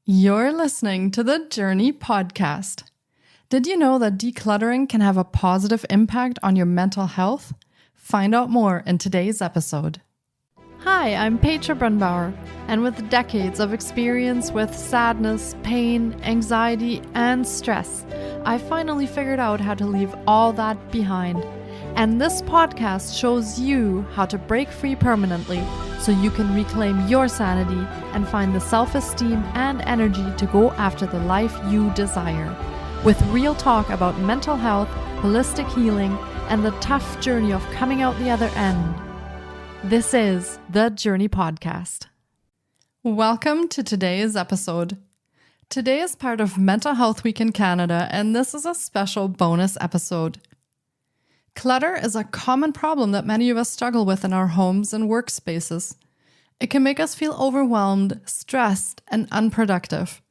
You're listening to the Journey podcast. Did you know that decluttering can have a positive impact on your mental health? Find out more in today's episode. Hi, I'm Petra Brunbauer, and with decades of experience with sadness, pain, anxiety, and stress, I finally figured out how to leave all that behind. And this podcast shows you how to break free permanently so you can reclaim your sanity and find the self-esteem and energy to go after the life you desire. With real talk about mental health, holistic healing, and the tough journey of coming out the other end. This is the Journey Podcast. Welcome to today's episode. Today is part of Mental Health Week in Canada, and this is a special bonus episode. Clutter is a common problem that many of us struggle with in our homes and workspaces. It can make us feel overwhelmed, stressed, and unproductive.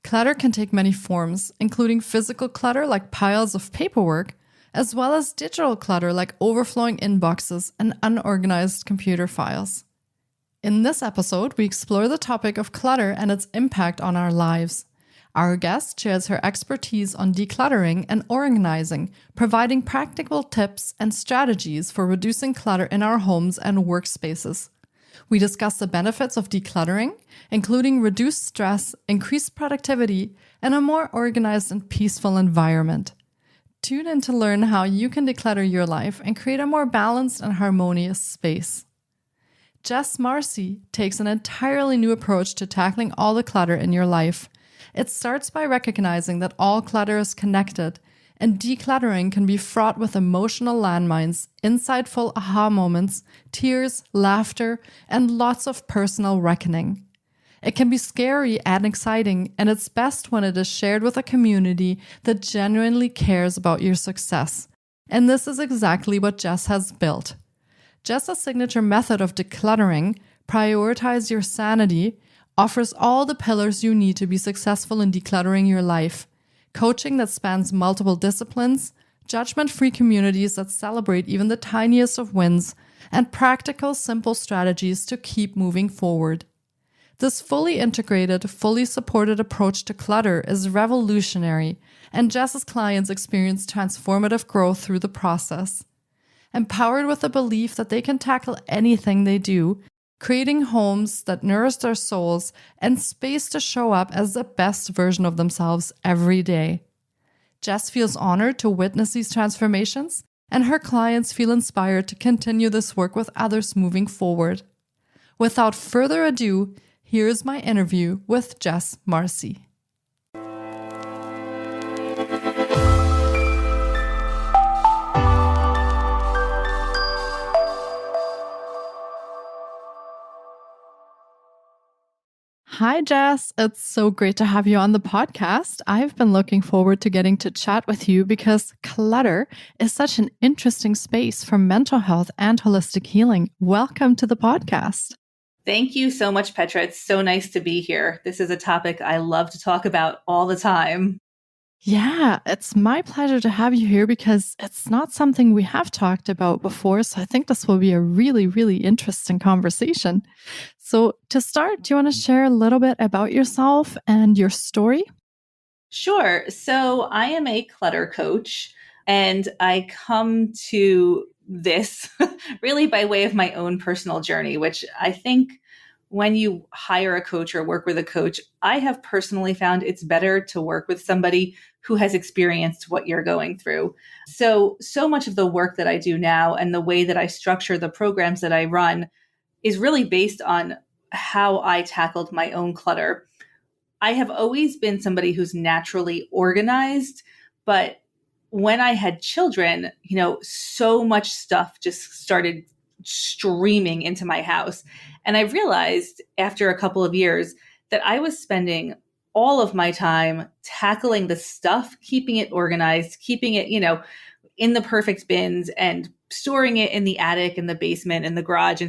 Clutter can take many forms, including physical clutter like piles of paperwork, as well as digital clutter like overflowing inboxes and unorganized computer files. In this episode, we explore the topic of clutter and its impact on our lives. Our guest shares her expertise on decluttering and organizing, providing practical tips and strategies for reducing clutter in our homes and workspaces. We discuss the benefits of decluttering, including reduced stress, increased productivity, and a more organized and peaceful environment. Tune in to learn how you can declutter your life and create a more balanced and harmonious space. Jes Marcy takes an entirely new approach to tackling all the clutter in your life. It starts by recognizing that all clutter is connected, and decluttering can be fraught with emotional landmines, insightful aha moments, tears, laughter, and lots of personal reckoning. It can be scary and exciting, and it's best when it is shared with a community that genuinely cares about your success. And this is exactly what Jes has built. Jes's signature method of decluttering, Prioritize Your Sanity, offers all the pillars you need to be successful in decluttering your life. Coaching that spans multiple disciplines, judgment-free communities that celebrate even the tiniest of wins, and practical, simple strategies to keep moving forward. This fully integrated, fully supported approach to clutter is revolutionary, and Jes's clients experience transformative growth through the process. Empowered with the belief that they can tackle anything they do, creating homes that nourish their souls and space to show up as the best version of themselves every day. Jes feels honored to witness these transformations, and her clients feel inspired to continue this work with others moving forward. Without further ado, here's my interview with Jes Marcy. Hi, Jes. It's so great to have you on the podcast. I've been looking forward to getting to chat with you because clutter is such an interesting space for mental health and holistic healing. Welcome to the podcast. Thank you so much, Petra. It's so nice to be here. This is a topic I love to talk about all the time. Yeah, it's my pleasure to have you here because it's not something we have talked about before. So I think this will be a really, really interesting conversation. So to start, do you want to share a little bit about yourself and your story? Sure. So I am a clutter coach, and I come to this really by way of my own personal journey, which I think when you hire a coach or work with a coach, I have personally found it's better to work with somebody who has experienced what you're going through. So much of the work that I do now and the way that I structure the programs that I run is really based on how I tackled my own clutter. I have always been somebody who's naturally organized, but when I had children, so much stuff just started streaming into my house. And I realized after a couple of years that I was spending all of my time tackling the stuff, keeping it organized, keeping it, in the perfect bins and storing it in the attic, in the basement, in the garage.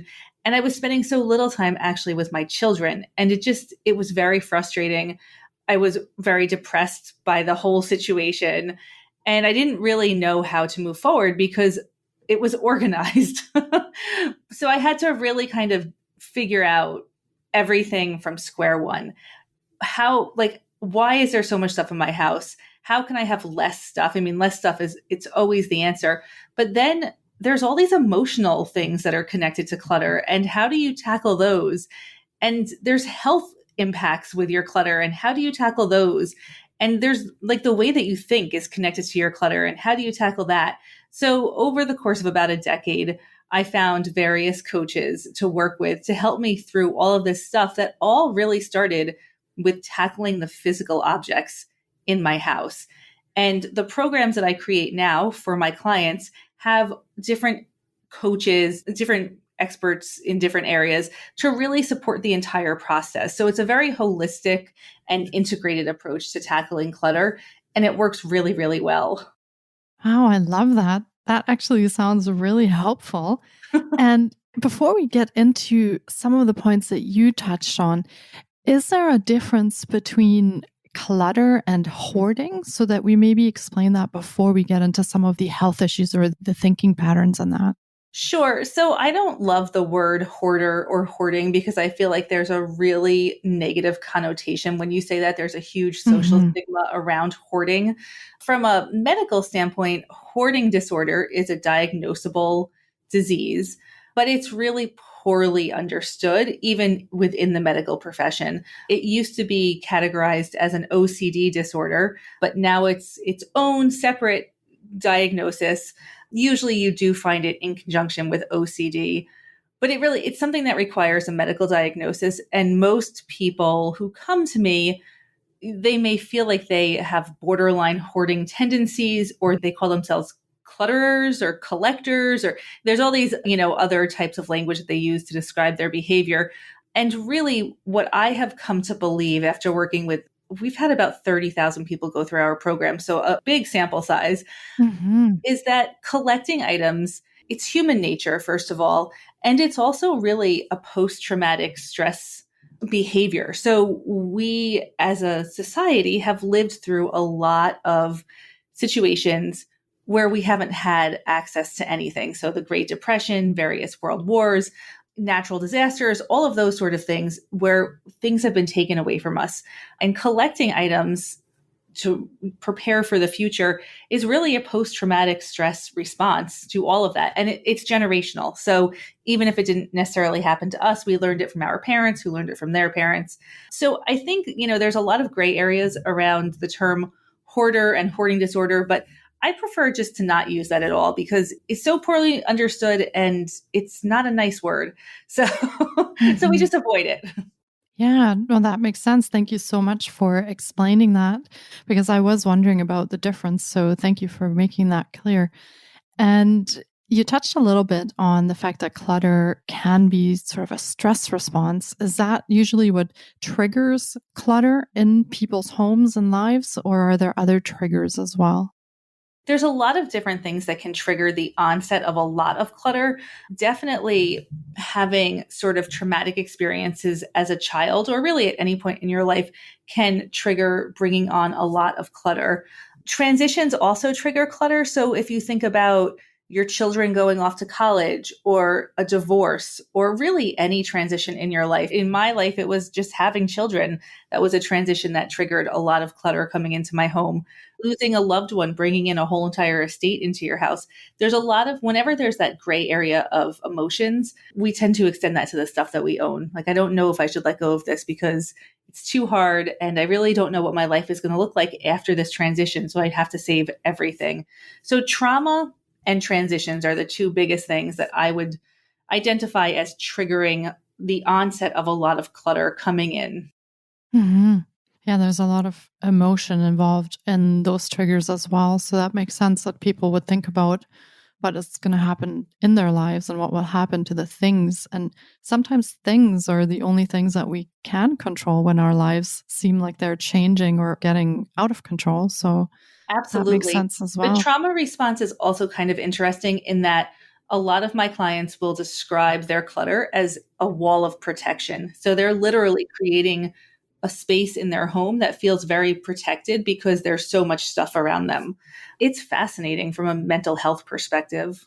And I was spending so little time actually with my children. And it was very frustrating. I was very depressed by the whole situation. And I didn't really know how to move forward because it was organized. So I had to really kind of figure out everything from square one. why is there so much stuff in my house? How can I have less stuff? I mean, less stuff it's always the answer. But then there's all these emotional things that are connected to clutter. And how do you tackle those? And there's health impacts with your clutter. And how do you tackle those? And there's like the way that you think is connected to your clutter. And how do you tackle that? So over the course of about a decade, I found various coaches to work with to help me through all of this stuff that all really started with tackling the physical objects in my house. And the programs that I create now for my clients have different coaches, different experts in different areas to really support the entire process. So it's a very holistic and integrated approach to tackling clutter, and it works really, really well. Oh, I love that. That actually sounds really helpful. And before we get into some of the points that you touched on, is there a difference between clutter and hoarding so that we maybe explain that before we get into some of the health issues or the thinking patterns in that? Sure. So I don't love the word hoarder or hoarding because I feel like there's a really negative connotation when you say that. There's a huge social stigma around hoarding. From a medical standpoint, hoarding disorder is a diagnosable disease, but it's really poorly understood even within the medical profession. It used to be categorized as an OCD disorder, but now it's its own separate diagnosis. Usually you do find it in conjunction with OCD, but it's something that requires a medical diagnosis. And most people who come to me, they may feel like they have borderline hoarding tendencies, or they call themselves clutterers or collectors, or there's all these, other types of language that they use to describe their behavior. And really what I have come to believe after working with, we've had about 30,000 people go through our program, so a big sample size, is that collecting items, it's human nature, first of all, and it's also really a post-traumatic stress behavior. So we as a society have lived through a lot of situations where we haven't had access to anything. So the Great Depression, various world wars, natural disasters, all of those sort of things where things have been taken away from us. And collecting items to prepare for the future is really a post-traumatic stress response to all of that. And it's generational. So even if it didn't necessarily happen to us, we learned it from our parents who learned it from their parents. So I think, there's a lot of gray areas around the term hoarder and hoarding disorder, but I prefer just to not use that at all because it's so poorly understood and it's not a nice word. So, so we just avoid it. Yeah, no, that makes sense. Thank you so much for explaining that because I was wondering about the difference. So thank you for making that clear. And you touched a little bit on the fact that clutter can be sort of a stress response. Is that usually what triggers clutter in people's homes and lives, or are there other triggers as well? There's a lot of different things that can trigger the onset of a lot of clutter. Definitely having sort of traumatic experiences as a child or really at any point in your life can trigger bringing on a lot of clutter. Transitions also trigger clutter. So if you think about your children going off to college or a divorce or really any transition in your life. In my life, it was just having children. That was a transition that triggered a lot of clutter coming into my home. Losing a loved one, bringing in a whole entire estate into your house. There's a lot of, whenever there's that gray area of emotions, we tend to extend that to the stuff that we own. Like, I don't know if I should let go of this because it's too hard. And I really don't know what my life is going to look like after this transition. So I'd have to save everything. So trauma and transitions are the two biggest things that I would identify as triggering the onset of a lot of clutter coming in. Yeah, there's a lot of emotion involved in those triggers as well. So that makes sense that people would think about what is going to happen in their lives and what will happen to the things. And sometimes things are the only things that we can control when our lives seem like they're changing or getting out of control. So that makes Absolutely. sense as The well. trauma response is also kind of interesting in that a lot of my clients will describe their clutter as a wall of protection. So they're literally creating a space in their home that feels very protected because there's so much stuff around them. It's fascinating from a mental health perspective.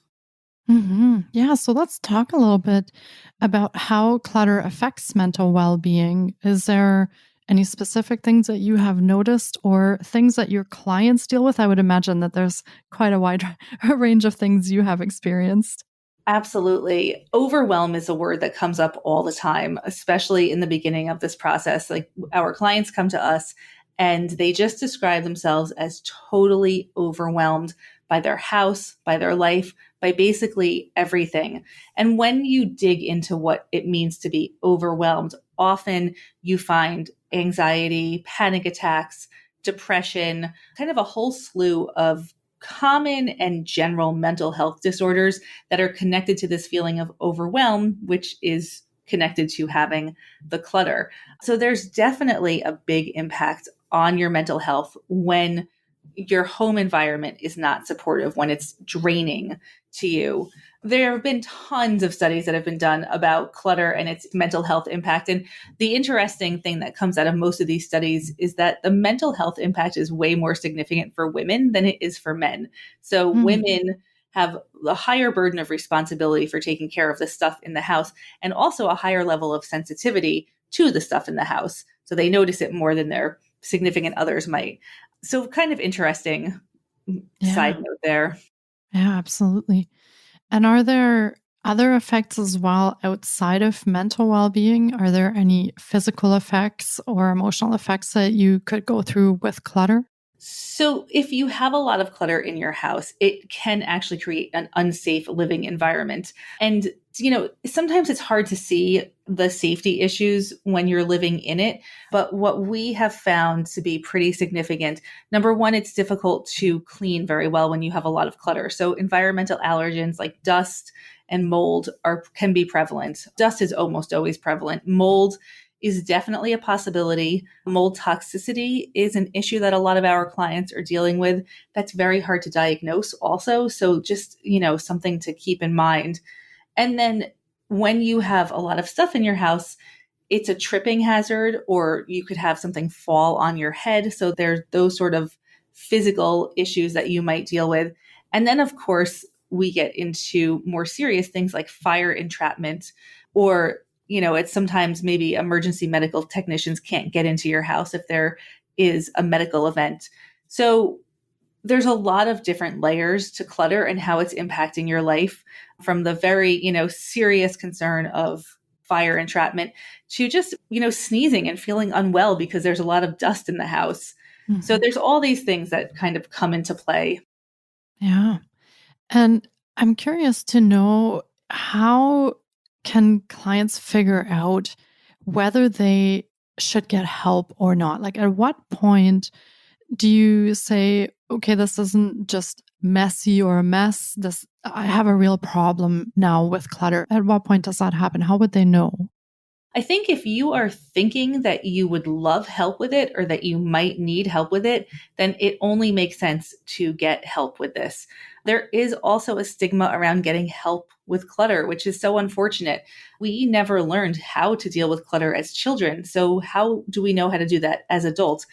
Yeah, so let's talk a little bit about how clutter affects mental well being. Is there any specific things that you have noticed or things that your clients deal with? I would imagine that there's quite a wide range of things you have experienced. Absolutely. Overwhelm is a word that comes up all the time, especially in the beginning of this process. Like our clients come to us and they just describe themselves as totally overwhelmed by their house, by their life, by basically everything. And when you dig into what it means to be overwhelmed, often you find anxiety, panic attacks, depression, kind of a whole slew of common and general mental health disorders that are connected to this feeling of overwhelm, which is connected to having the clutter. So there's definitely a big impact on your mental health when your home environment is not supportive, when it's draining to you. There have been tons of studies that have been done about clutter and its mental health impact. And the interesting thing that comes out of most of these studies is that the mental health impact is way more significant for women than it is for men. So women have a higher burden of responsibility for taking care of the stuff in the house and also a higher level of sensitivity to the stuff in the house. So they notice it more than their significant others might. So kind of interesting side note there. Yeah, absolutely. And are there other effects as well outside of mental well-being? Are there any physical effects or emotional effects that you could go through with clutter? So, if you have a lot of clutter in your house, it can actually create an unsafe living environment. And, sometimes it's hard to see the safety issues when you're living in it. But what we have found to be pretty significant, number one, it's difficult to clean very well when you have a lot of clutter. So, environmental allergens like dust and mold can be prevalent. Dust is almost always prevalent. Mold is definitely a possibility. Mold toxicity is an issue that a lot of our clients are dealing with. That's very hard to diagnose also. So just, something to keep in mind. And then when you have a lot of stuff in your house, it's a tripping hazard, or you could have something fall on your head. So there's those sort of physical issues that you might deal with. And then, of course, we get into more serious things like fire entrapment, or it's sometimes maybe emergency medical technicians can't get into your house if there is a medical event. So there's a lot of different layers to clutter and how it's impacting your life, from the very, serious concern of fire entrapment to just, sneezing and feeling unwell because there's a lot of dust in the house. So there's all these things that kind of come into play. Yeah. And I'm curious to know, how can clients figure out whether they should get help or not? Like, at what point do you say, okay, this isn't just messy or a mess, I have a real problem now with clutter? At what point does that happen? How would they know? I think if you are thinking that you would love help with it or that you might need help with it, then it only makes sense to get help with this. There is also a stigma around getting help with clutter, which is so unfortunate. We never learned how to deal with clutter as children. So, how do we know how to do that as adults?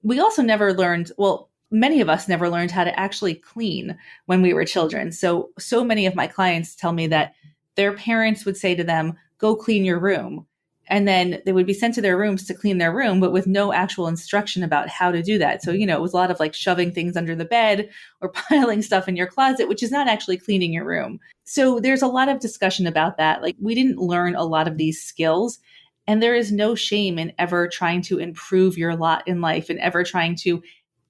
We also never learned, well, many of us never learned how to actually clean when we were children. So many of my clients tell me that their parents would say to them, go clean your room. And then they would be sent to their rooms to clean their room, but with no actual instruction about how to do that. So, it was a lot of like shoving things under the bed or piling stuff in your closet, which is not actually cleaning your room. So there's a lot of discussion about that. Like, we didn't learn a lot of these skills. And there is no shame in ever trying to improve your lot in life and ever trying to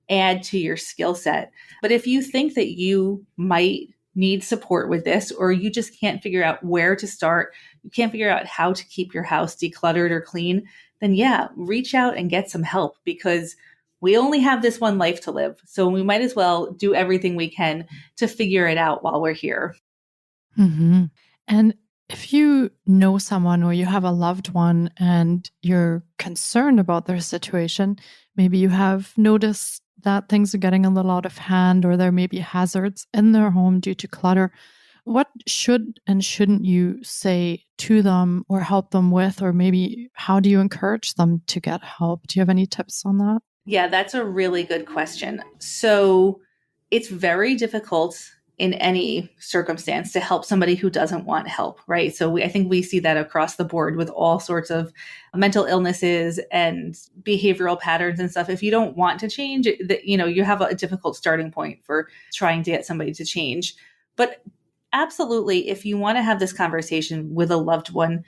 add to your skill set. But if you think that you might need support with this, or you just can't figure out where to start, you can't figure out how to keep your house decluttered or clean, then reach out and get some help, because we only have this one life to live. So we might as well do everything we can to figure it out while we're here. Mm-hmm. And if you know someone or you have a loved one and you're concerned about their situation, maybe you have noticed that things are getting a little out of hand, or there may be hazards in their home due to clutter, what should and shouldn't you say to them or help them with? Or maybe how do you encourage them to get help? Do you have any tips on that? Yeah, that's a really good question. So it's very difficult in any circumstance to help somebody who doesn't want help, right? So I think we see that across the board with all sorts of mental illnesses and behavioral patterns and stuff. If you don't want to change, you have a difficult starting point for trying to get somebody to change. But absolutely, if you want to have this conversation with a loved one,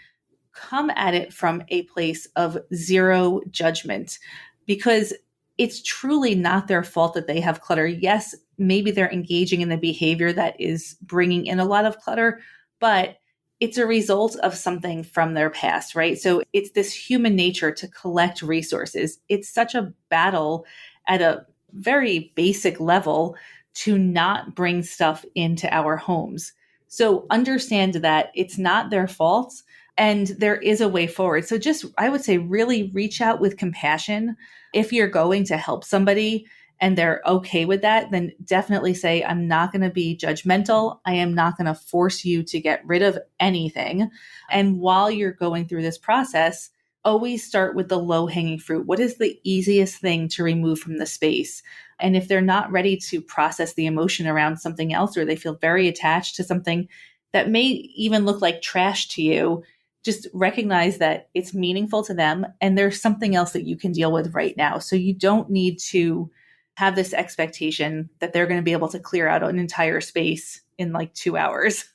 come at it from a place of zero judgment, because it's truly not their fault that they have clutter. Yes, maybe they're engaging in the behavior that is bringing in a lot of clutter, but it's a result of something from their past, right? So it's this human nature to collect resources. It's such a battle at a very basic level to not bring stuff into our homes. So understand that it's not their fault and there is a way forward. So just, I would say, really reach out with compassion. If you're going to help somebody and they're okay with that, then definitely say, I'm not going to be judgmental. I am not going to force you to get rid of anything. And while you're going through this process, always start with the low hanging fruit. What is the easiest thing to remove from the space? And if they're not ready to process the emotion around something else, or they feel very attached to something that may even look like trash to you, just recognize that it's meaningful to them and there's something else that you can deal with right now. So you don't need to have this expectation that they're going to be able to clear out an entire space in like 2 hours.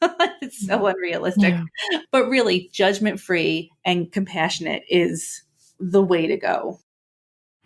It's so unrealistic. Yeah. But really, judgment-free and compassionate is the way to go.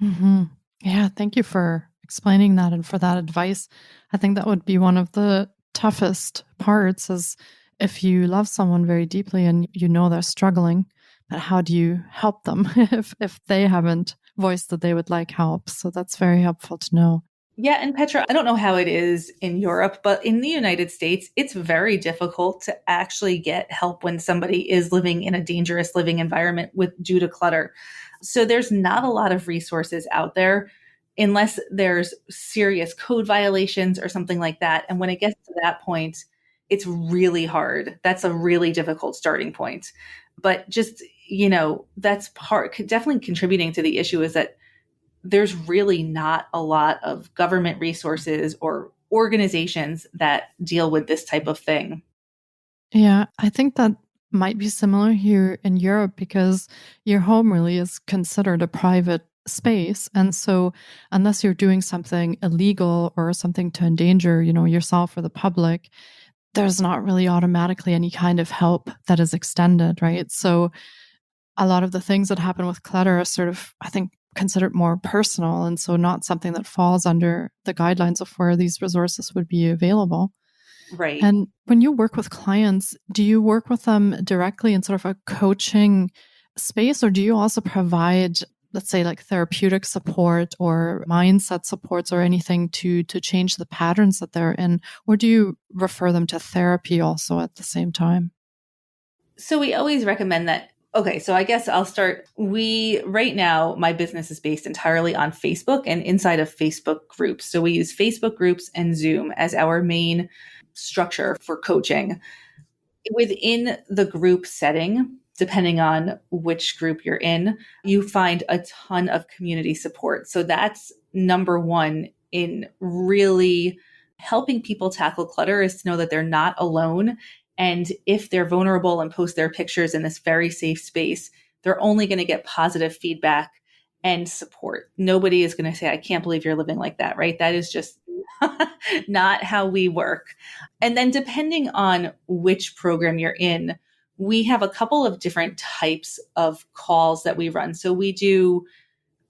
Mm-hmm. Yeah, thank you for explaining that and for that advice. I think that would be one of the toughest parts, is if you love someone very deeply and you know they're struggling, but how do you help them if they haven't voiced that they would like help? So that's very helpful to know. Yeah. And Petra, I don't know how it is in Europe, but in the United States, it's very difficult to actually get help when somebody is living in a dangerous living environment due to clutter. So there's not a lot of resources out there unless there's serious code violations or something like that. And when it gets to that point, it's really hard. That's a really difficult starting point. But just, that's definitely contributing to the issue, is that there's really not a lot of government resources or organizations that deal with this type of thing. Yeah, I think that might be similar here in Europe, because your home really is considered a private space. And so unless you're doing something illegal or something to endanger, yourself or the public, there's not really automatically any kind of help that is extended, right? So a lot of the things that happen with clutter are sort of, I think, considered more personal, and so not something that falls under the guidelines of where these resources would be available. Right. And when you work with clients, do you work with them directly in sort of a coaching space, or do you also provide, let's say, like therapeutic support or mindset supports or anything to change the patterns that they're in? Or do you refer them to therapy also at the same time? So we always recommend that. Okay, so I guess I'll start. Right now, my business is based entirely on Facebook and inside of Facebook groups. So we use Facebook groups and Zoom as our main structure for coaching. Within the group setting, depending on which group you're in, you find a ton of community support. So that's number one in really helping people tackle clutter, is to know that they're not alone. And if they're vulnerable and post their pictures in this very safe space, they're only going to get positive feedback and support. Nobody is going to say, I can't believe you're living like that, right? That is just not how we work. And then depending on which program you're in, we have a couple of different types of calls that we run. So we do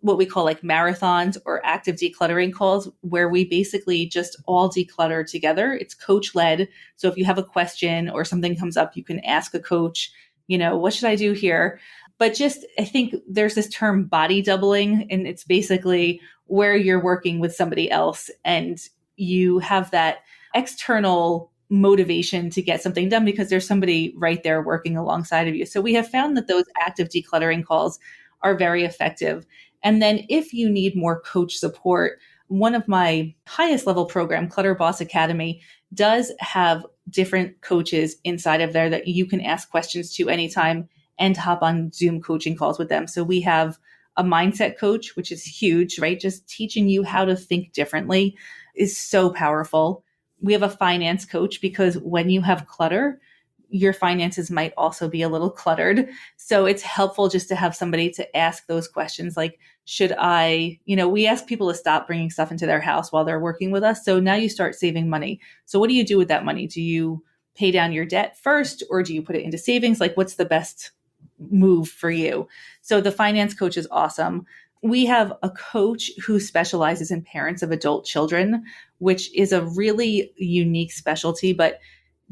what we call like marathons or active decluttering calls, where we basically just all declutter together. It's coach led. So if you have a question or something comes up, you can ask a coach, what should I do here? But just, I think there's this term body doubling, and it's basically where you're working with somebody else and you have that external motivation to get something done because there's somebody right there working alongside of you. So we have found that those active decluttering calls are very effective. And then if you need more coach support, one of my highest level program, Clutter Boss Academy, does have different coaches inside of there that you can ask questions to anytime and hop on Zoom coaching calls with them. So we have a mindset coach, which is huge, right? Just teaching you how to think differently is so powerful. We have a finance coach because when you have clutter, your finances might also be a little cluttered. So it's helpful just to have somebody to ask those questions like, should I, we ask people to stop bringing stuff into their house while they're working with us. So now you start saving money. So what do you do with that money? Do you pay down your debt first, or do you put it into savings? Like, what's the best move for you? So the finance coach is awesome. We have a coach who specializes in parents of adult children, which is a really unique specialty, but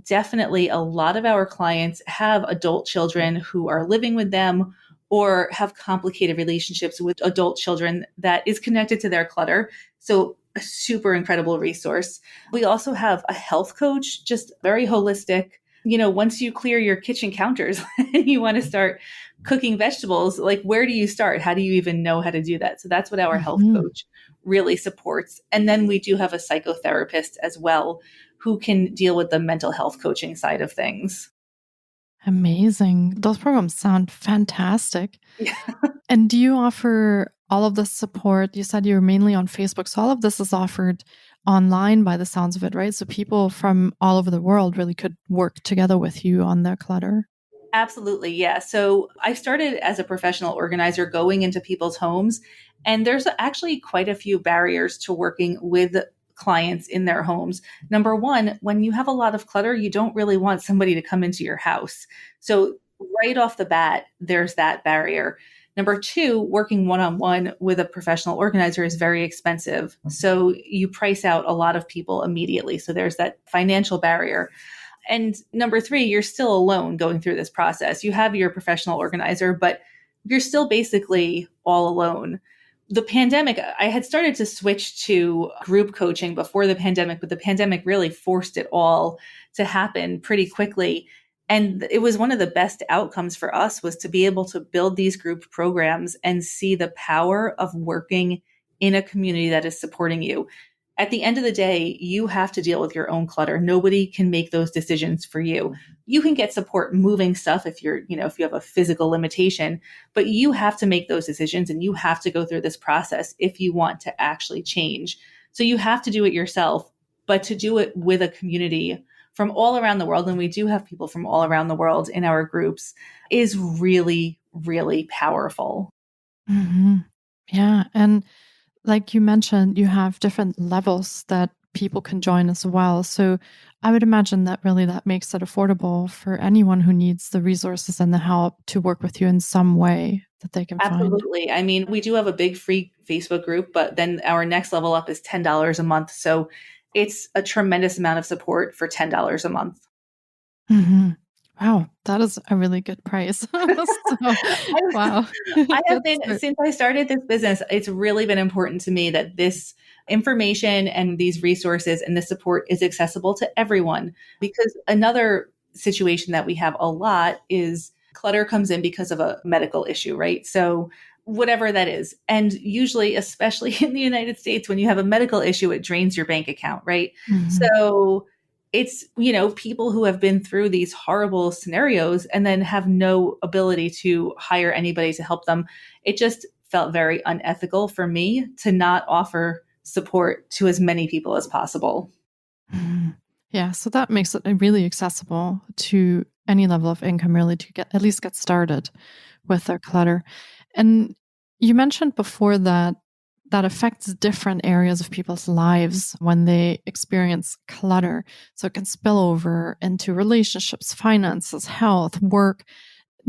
definitely a lot of our clients have adult children who are living with them or have complicated relationships with adult children that is connected to their clutter. So a super incredible resource. We also have a health coach, just very holistic. Once you clear your kitchen counters and you want to start cooking vegetables, like where do you start? How do you even know how to do that? So that's what our health coach really supports. And then we do have a psychotherapist as well who can deal with the mental health coaching side of things. Amazing. Those programs sound fantastic. Yeah. And do you offer all of this support? You said you're mainly on Facebook. So all of this is offered online by the sounds of it, right? So people from all over the world really could work together with you on their clutter. Absolutely. Yeah. So I started as a professional organizer going into people's homes, and there's actually quite a few barriers to working with clients in their homes. Number one, when you have a lot of clutter, you don't really want somebody to come into your house. So right off the bat, there's that barrier. Number two, working one-on-one with a professional organizer is very expensive. So you price out a lot of people immediately. So there's that financial barrier. And number three, you're still alone going through this process. You have your professional organizer, but you're still basically all alone. The pandemic, I had started to switch to group coaching before the pandemic, but the pandemic really forced it all to happen pretty quickly. And it was one of the best outcomes for us was to be able to build these group programs and see the power of working in a community that is supporting you. At the end of the day, you have to deal with your own clutter. Nobody can make those decisions for you. You can get support moving stuff if if you have a physical limitation, but you have to make those decisions and you have to go through this process if you want to actually change. So you have to do it yourself, but to do it with a community from all around the world, and we do have people from all around the world in our groups, is really, really powerful. Mm-hmm. Yeah. And like you mentioned, you have different levels that people can join as well. So I would imagine that really that makes it affordable for anyone who needs the resources and the help to work with you in some way that they can find. Absolutely. I mean, we do have a big free Facebook group, but then our next level up is $10 a month. So it's a tremendous amount of support for $10 a month. Mm-hmm. Wow, that is a really good price. So, wow. I have Good been, start. since I started this business, it's really been important to me that this information and these resources and the support is accessible to everyone. Because another situation that we have a lot is clutter comes in because of a medical issue, right? So, whatever that is. And usually, especially in the United States, when you have a medical issue, it drains your bank account, right? Mhm. So, it's, people who have been through these horrible scenarios and then have no ability to hire anybody to help them. It just felt very unethical for me to not offer support to as many people as possible. Mhm. Yeah, so that makes it really accessible to any level of income, really, to get at least get started with their clutter. And you mentioned before that that affects different areas of people's lives when they experience clutter. So it can spill over into relationships, finances, health, work.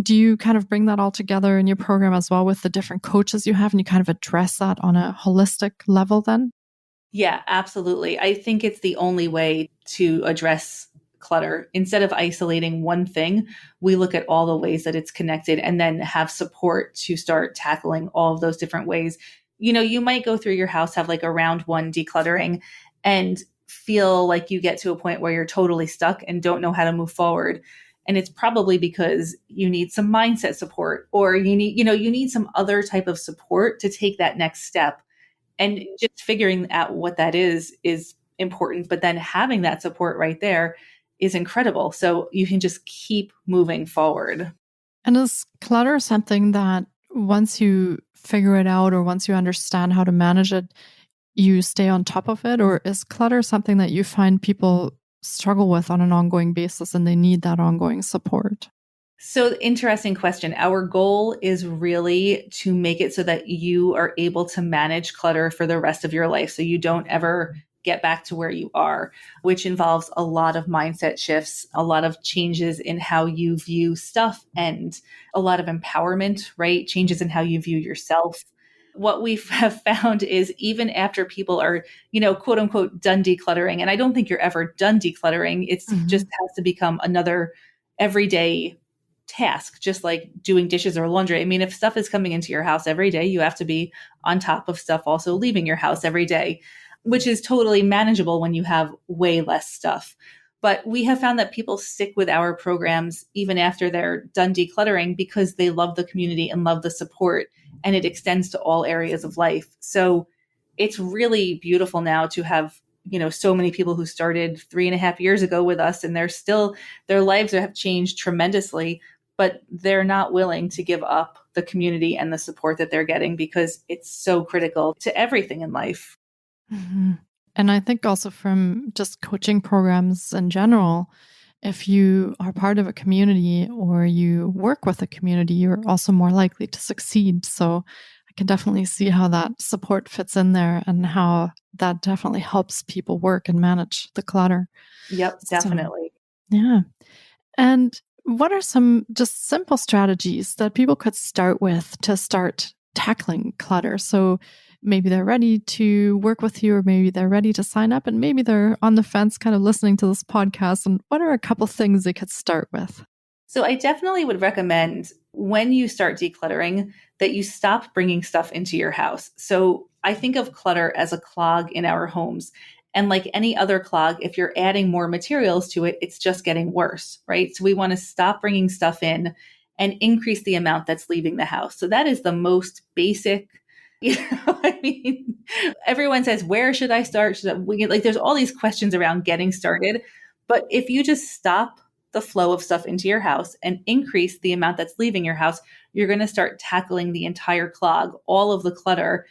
Do you kind of bring that all together in your program as well with the different coaches you have and you kind of address that on a holistic level then? Yeah, absolutely. I think it's the only way to address clutter. Instead of isolating one thing, we look at all the ways that it's connected and then have support to start tackling all of those different ways. You might go through your house, have like a round one decluttering, and feel like you get to a point where you're totally stuck and don't know how to move forward. And it's probably because you need some mindset support or you need some other type of support to take that next step, and just figuring out what that is important, but then having that support right there is incredible. So you can just keep moving forward. And is clutter something that once you figure it out or once you understand how to manage it, you stay on top of it? Or is clutter something that you find people struggle with on an ongoing basis and they need that ongoing support? So, interesting question. Our goal is really to make it so that you are able to manage clutter for the rest of your life. So you don't ever get back to where you are, which involves a lot of mindset shifts, a lot of changes in how you view stuff, and a lot of empowerment, right? Changes in how you view yourself. What we have found is even after people are, quote unquote, done decluttering, and I don't think you're ever done decluttering, it's just has to become another everyday task, just like doing dishes or laundry. I mean, if stuff is coming into your house every day, you have to be on top of stuff also leaving your house every day, which is totally manageable when you have way less stuff. But we have found that people stick with our programs even after they're done decluttering because they love the community and love the support, and it extends to all areas of life. So it's really beautiful now to have so many people who started 3.5 years ago with us, and their lives have changed tremendously, but they're not willing to give up the community and the support that they're getting because it's so critical to everything in life. Mm-hmm. And I think also from just coaching programs in general, if you are part of a community or you work with a community, you're also more likely to succeed. So I can definitely see how that support fits in there and how that definitely helps people work and manage the clutter. Yep, definitely. So, yeah. And what are some just simple strategies that people could start with to start tackling clutter? So maybe they're ready to work with you, or maybe they're ready to sign up, and maybe they're on the fence kind of listening to this podcast. And what are a couple things they could start with? So I definitely would recommend when you start decluttering that you stop bringing stuff into your house. So I think of clutter as a clog in our homes. And like any other clog, if you're adding more materials to it, it's just getting worse, right? So we want to stop bringing stuff in and increase the amount that's leaving the house. So that is the most basic, I mean, everyone says, where should I start? There's all these questions around getting started. But if you just stop the flow of stuff into your house and increase the amount that's leaving your house, you're going to start tackling the entire clog, all of the clutter.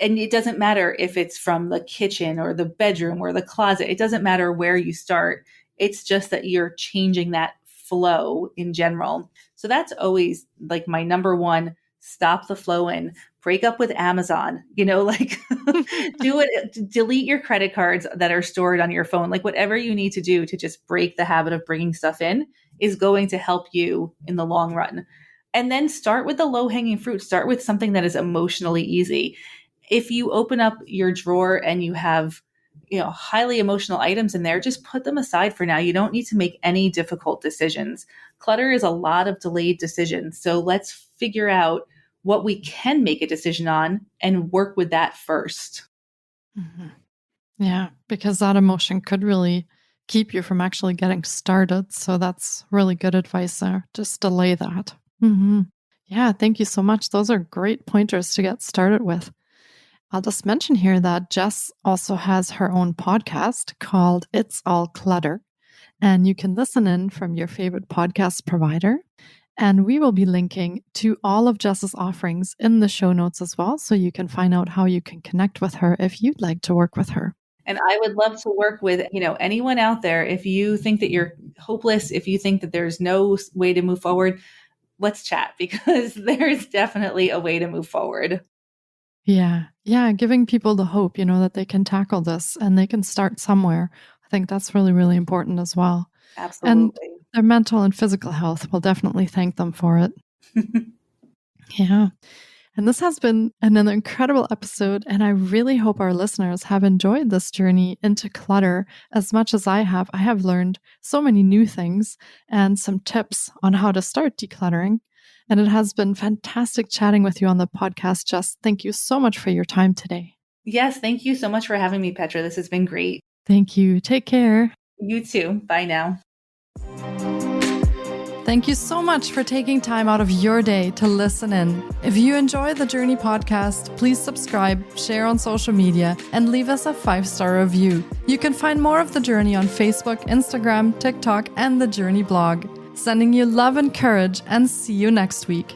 And it doesn't matter if it's from the kitchen or the bedroom or the closet. It doesn't matter where you start. It's just that you're changing that flow in general. So that's always like my number one, stop the flow in, break up with Amazon, do it, delete your credit cards that are stored on your phone, like whatever you need to do to just break the habit of bringing stuff in is going to help you in the long run. And then start with the low hanging fruit, start with something that is emotionally easy. If you open up your drawer and you have, highly emotional items in there, just put them aside for now. You don't need to make any difficult decisions. Clutter is a lot of delayed decisions. So let's figure out what we can make a decision on and work with that first. Mm-hmm. Yeah, because that emotion could really keep you from actually getting started. So that's really good advice there. Just delay that. Mm-hmm. Yeah, thank you so much. Those are great pointers to get started with. I'll just mention here that Jes also has her own podcast called It's All Clutter, and you can listen in from your favorite podcast provider. And we will be linking to all of Jes's offerings in the show notes as well, so you can find out how you can connect with her if you'd like to work with her. And I would love to work with, anyone out there. If you think that you're hopeless, if you think that there's no way to move forward, let's chat, because there's definitely a way to move forward. Yeah. Giving people the hope, that they can tackle this and they can start somewhere. I think that's really, really important as well. Absolutely. And their mental and physical health will definitely thank them for it. Yeah. And this has been another incredible episode. And I really hope our listeners have enjoyed this journey into clutter as much as I have. I have learned so many new things and some tips on how to start decluttering. And it has been fantastic chatting with you on the podcast. Jes, thank you so much for your time today. Yes, thank you so much for having me, Petra. This has been great. Thank you. Take care. You too. Bye now. Thank you so much for taking time out of your day to listen in. If you enjoy the Journey podcast, please subscribe, share on social media, and leave us a 5-star review. You can find more of The Journey on Facebook, Instagram, TikTok, and the Journey blog. Sending you love and courage, and see you next week.